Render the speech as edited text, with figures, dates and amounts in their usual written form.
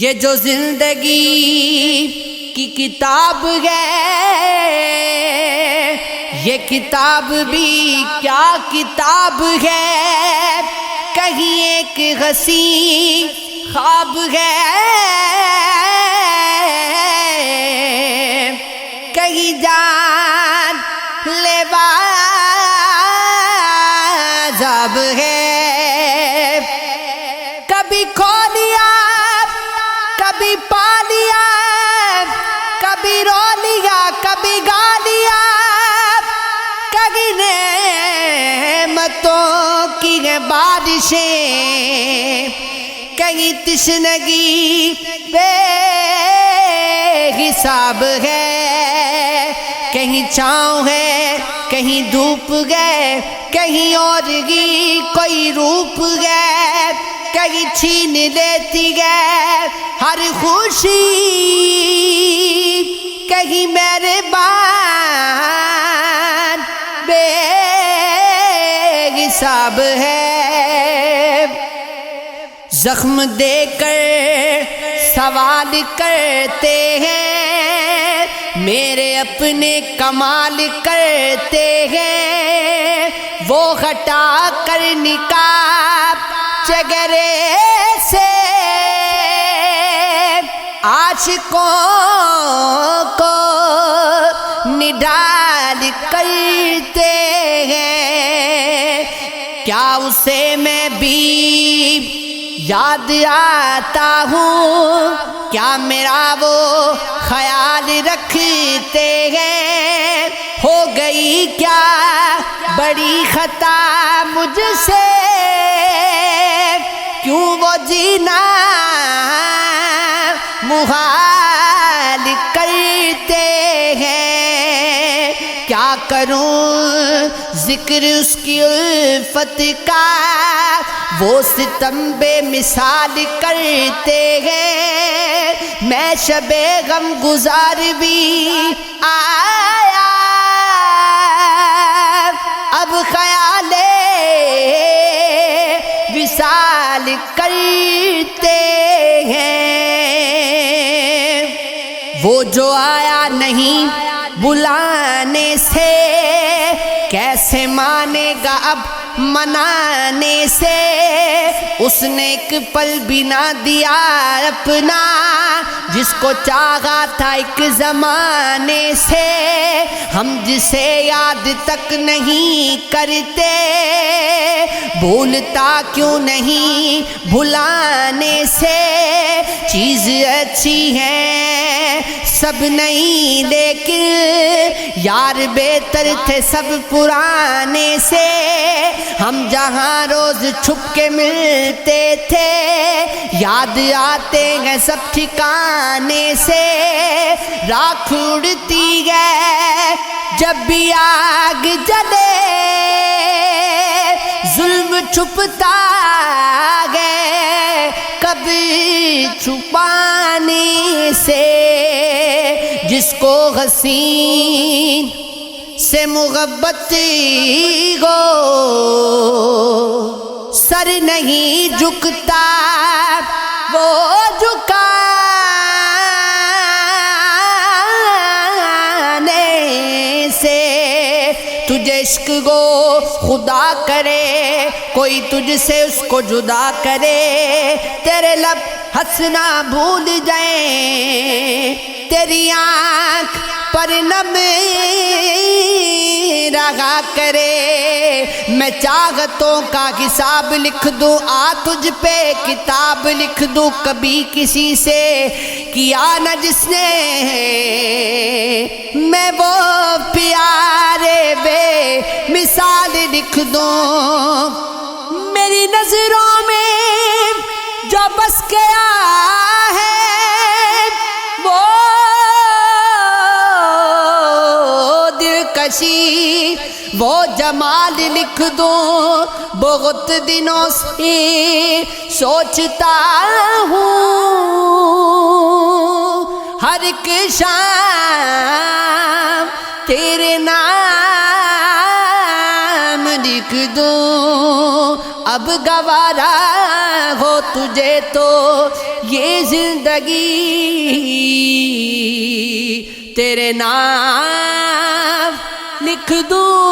یہ جو زندگی کی کتاب ہے، یہ کتاب بھی کیا کتاب ہے، کہیں ایک حسین خواب ہے، کہیں جان لیوا عذاب ہے، کبھی کھو لیا کبھی پا لیا، کبھی رو لیا کبھی گا لیا، کبھی نعمتوں کی ہے بارشیں، کہیں تشنگی بے حساب ہے، کہیں چھاؤں ہے کہیں دھوپ ہے، کہیں اور ہی کوئی روپ ہے، کہیں چھین لیتی ہے ہر خوشی، کہیں مہربان بے حساب ہے، زخم دے کر سوال کرتے ہیں، میرے اپنے کمال کرتے ہیں، وہ ہٹا کر نقاب چہرے سے عاشقوں کو نڈال کرتے ہیں، کیا اسے میں بھی یاد آتا ہوں، کیا میرا وہ خیال رکھتے ہیں، ہو گئی کیا بڑی خطا مجھ سے، کیوں وہ جینا محال کرتے ہیں، کیا کروں ذکر اس کی الفت کا، وہ ستم بے مثال کرتے ہیں، میں شب غم گزار بھی آیا، اب خیال وصال کرتے ہیں، وہ جو آیا نہیں بلانے سے، کیسے مانے گا اب منانے سے، اس نے ایک پل بھی نہ دیا اپنا، جس کو چاہا تھا ایک زمانے سے، ہم جسے یاد تک نہیں کرتے، بھولتا کیوں نہیں بھلانے سے، چیز اچھی ہے سب نہیں، لیکن یار بہتر تھے سب پرانے سے، ہم جہاں روز چھپ کے ملتے تھے، یاد آتے ہیں سب ٹھکانے سے، راکھ اڑتی ہے جب بھی آگ جلے، ظلم چھپتا ہے کبھی چھپانے سے، جس کو حسین سے محبت ہو سر نہیں جھکتا، وہ جھکانے سے، تجھے عشق کو خدا کرے کوئی تجھ سے اس کو جدا کرے، تیرے لب ہنسنا بھول جائیں، تیری آنکھ پر نم رہا کرے، میں چاہتوں کا حساب لکھ دوں، آ تجھ پہ کتاب لکھ دوں، کبھی کسی سے کیا نہ جس نے، میں وہ پیارے بے مثال لکھ دوں، میری نظروں میں جو بس گیا ہے وہ دلکشی، وہ جمال لکھ دوں، بہت دنوں سے سوچتا ہوں، ہر ایک شام تیرے نام لکھ دوں، اب گوارا ہو تجھے تو یہ زندگی تیرے نام لکھ دوں